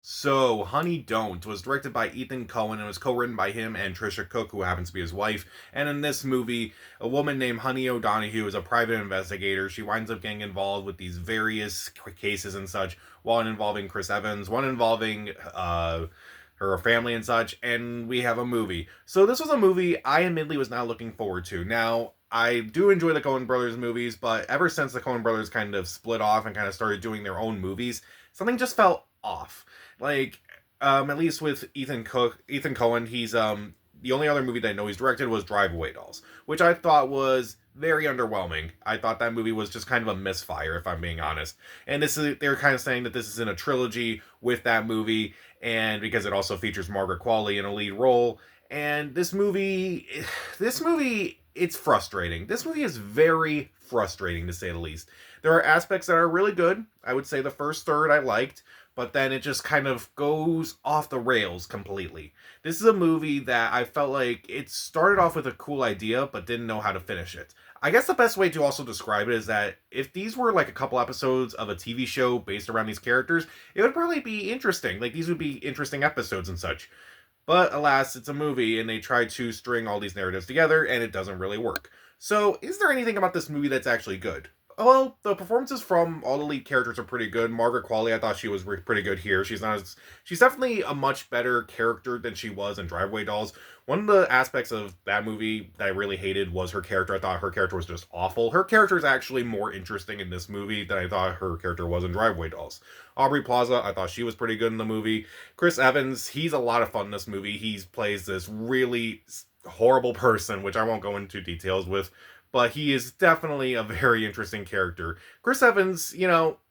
So, Honey Don't was directed by Ethan Cohen and was co-written by him and Trisha Cook, who happens to be his wife. And in this movie, a woman named Honey O'Donoghue is a private investigator. She winds up getting involved with these various cases and such, one involving Chris Evans, one involving her family and such, and we have a movie. So this was a movie I admittedly was not looking forward to. Now, I do enjoy the Coen Brothers movies, but ever since the Coen Brothers kind of split off and kind of started doing their own movies, something just felt off. Like, at least with Ethan Cohen, he's the only other movie that I know he's directed was Drive Away Dolls, which I thought was very underwhelming. I thought that movie was just kind of a misfire, if I'm being honest. And they're kind of saying that this is in a trilogy with that movie, and because it also features Margaret Qualley in a lead role. And this movie, it's frustrating. This movie is very frustrating to say the least. There are aspects that are really good. I would say the first third I liked, but then it just kind of goes off the rails completely. This is a movie that I felt like it started off with a cool idea, but didn't know how to finish it. I guess the best way to also describe it is that if these were like a couple episodes of a TV show based around these characters, it would probably be interesting. Like, these would be interesting episodes and such. But alas, it's a movie, and they try to string all these narratives together, and it doesn't really work. So, is there anything about this movie that's actually good? Well, the performances from all the lead characters are pretty good. Margaret Qualley, I thought she was pretty good here. She's definitely a much better character than she was in Driveway Dolls. One of the aspects of that movie that I really hated was her character. I thought her character was just awful. Her character is actually more interesting in this movie than I thought her character was in Driveway Dolls. Aubrey Plaza, I thought she was pretty good in the movie. Chris Evans, he's a lot of fun in this movie. He plays this really horrible person, which I won't go into details with, but he is definitely a very interesting character. Chris Evans,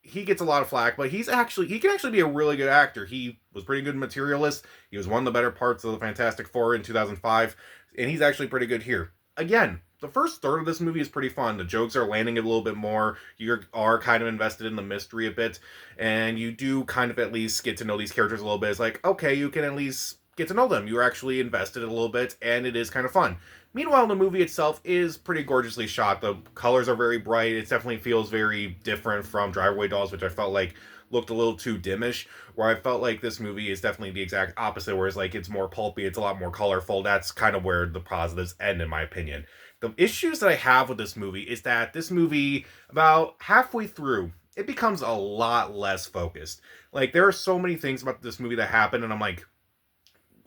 he gets a lot of flack, but he can actually be a really good actor. He was pretty good in Materialist. He was one of the better parts of the Fantastic Four in 2005, and he's actually pretty good here. Again, the first third of this movie is pretty fun. The jokes are landing a little bit more. You are kind of invested in the mystery a bit, and you do kind of at least get to know these characters a little bit. It's like, okay, you can at least get to know them. You're actually invested a little bit, and it is kind of fun. Meanwhile, the movie itself is pretty gorgeously shot. The colors are very bright. It definitely feels very different from Driveway Dolls, which I felt like looked a little too dimmish. Where I felt like this movie is definitely the exact opposite, whereas like it's more pulpy, it's a lot more colorful. That's kind of where the positives end, in my opinion. The issues that I have with this movie is that this movie, about halfway through, it becomes a lot less focused. Like, there are so many things about this movie that happen, and I'm like,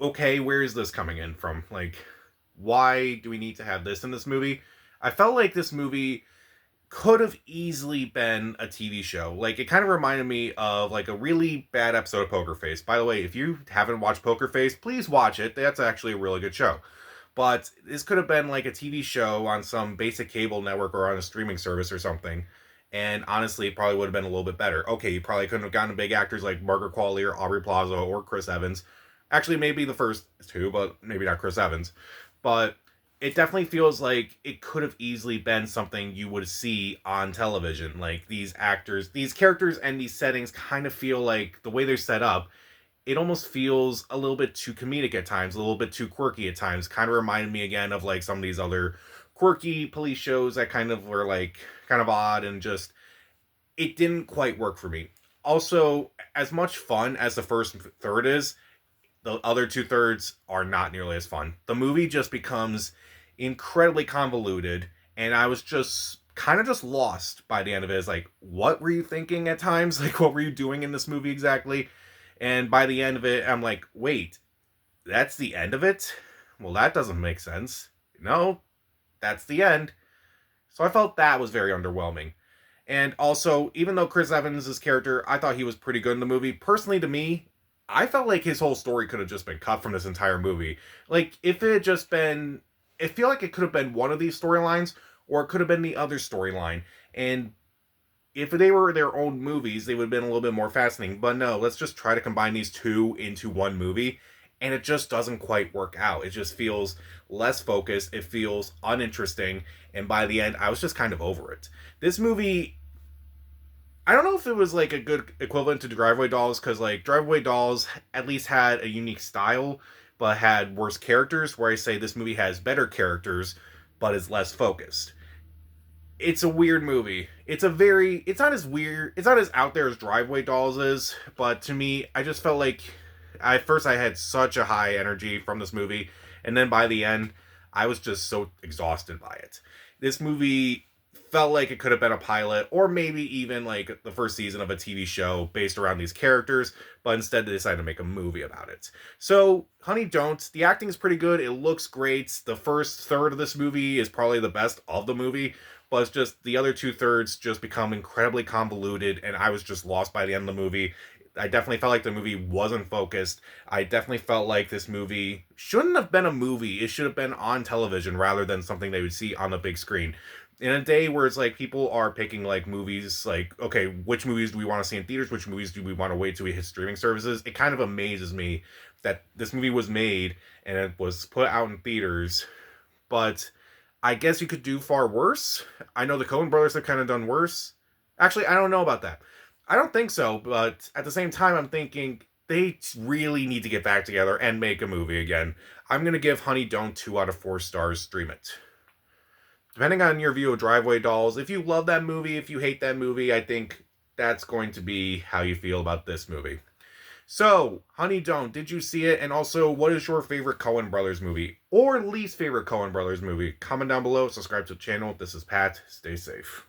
okay, where is this coming in from? Like, why do we need to have this in this movie? I felt like this movie could have easily been a TV show. Like, it kind of reminded me of like a really bad episode of Poker Face. By the way, if you haven't watched Poker Face, please watch it. That's actually a really good show. But this could have been like a TV show on some basic cable network or on a streaming service or something. And honestly, it probably would have been a little bit better. Okay, you probably couldn't have gotten big actors like Margaret Qualley or Aubrey Plaza or Chris Evans. Actually, maybe the first two, but maybe not Chris Evans. But it definitely feels like it could have easily been something you would see on television. Like, these actors, these characters, and these settings kind of feel like the way they're set up, it almost feels a little bit too comedic at times, a little bit too quirky at times. Kind of reminded me again of like some of these other quirky police shows that kind of were like kind of odd, and just it didn't quite work for me. Also, as much fun as the first third is, the other two thirds are not nearly as fun. The movie just becomes incredibly convoluted, and I was just kind of just lost by the end of it. It's like, what were you thinking at times? Like, what were you doing in this movie exactly? And by the end of it, I'm like, wait, that's the end of it? Well, that doesn't make sense. No, that's the end. So I felt that was very underwhelming. And also, even though Chris Evans' character, I thought he was pretty good in the movie, personally to me, I felt like his whole story could have just been cut from this entire movie. Like, if it had just been, I feel like it could have been one of these storylines, or it could have been the other storyline. And if they were their own movies, they would have been a little bit more fascinating. But no, let's just try to combine these two into one movie. And it just doesn't quite work out. It just feels less focused. It feels uninteresting. And by the end, I was just kind of over it. This movie, I don't know if it was like a good equivalent to Driveway Dolls, because like Driveway Dolls at least had a unique style, but had worse characters, where I say this movie has better characters, but is less focused. It's a weird movie. it's not as weird, it's not as out there as Driveway Dolls is, but to me, I just felt like at first I had such a high energy from this movie, and then by the end, I was just so exhausted by it. This movie felt like it could have been a pilot, or maybe even like the first season of a TV show based around these characters, but instead they decided to make a movie about it. So, Honey Don't, the acting is pretty good, it looks great. The first third of this movie is probably the best of the movie, but it's just the other two thirds just become incredibly convoluted, and I was just lost by the end of the movie. I definitely felt like the movie wasn't focused. I definitely felt like this movie shouldn't have been a movie. It should have been on television rather than something they would see on the big screen. In a day where it's like people are picking like movies, like, okay, which movies do we want to see in theaters? Which movies do we want to wait till we hit streaming services? It kind of amazes me that this movie was made and it was put out in theaters, but I guess you could do far worse. I know the Coen brothers have kind of done worse. Actually, I don't know about that. I don't think so, but at the same time, I'm thinking they really need to get back together and make a movie again. I'm going to give Honey Don't 2 out of 4 stars. Stream it. Depending on your view of Driveway Dolls, if you love that movie, if you hate that movie, I think that's going to be how you feel about this movie. So, Honey Don't, did you see it? And also, what is your favorite Coen Brothers movie? Or least favorite Coen Brothers movie? Comment down below, subscribe to the channel. This is Pat. Stay safe.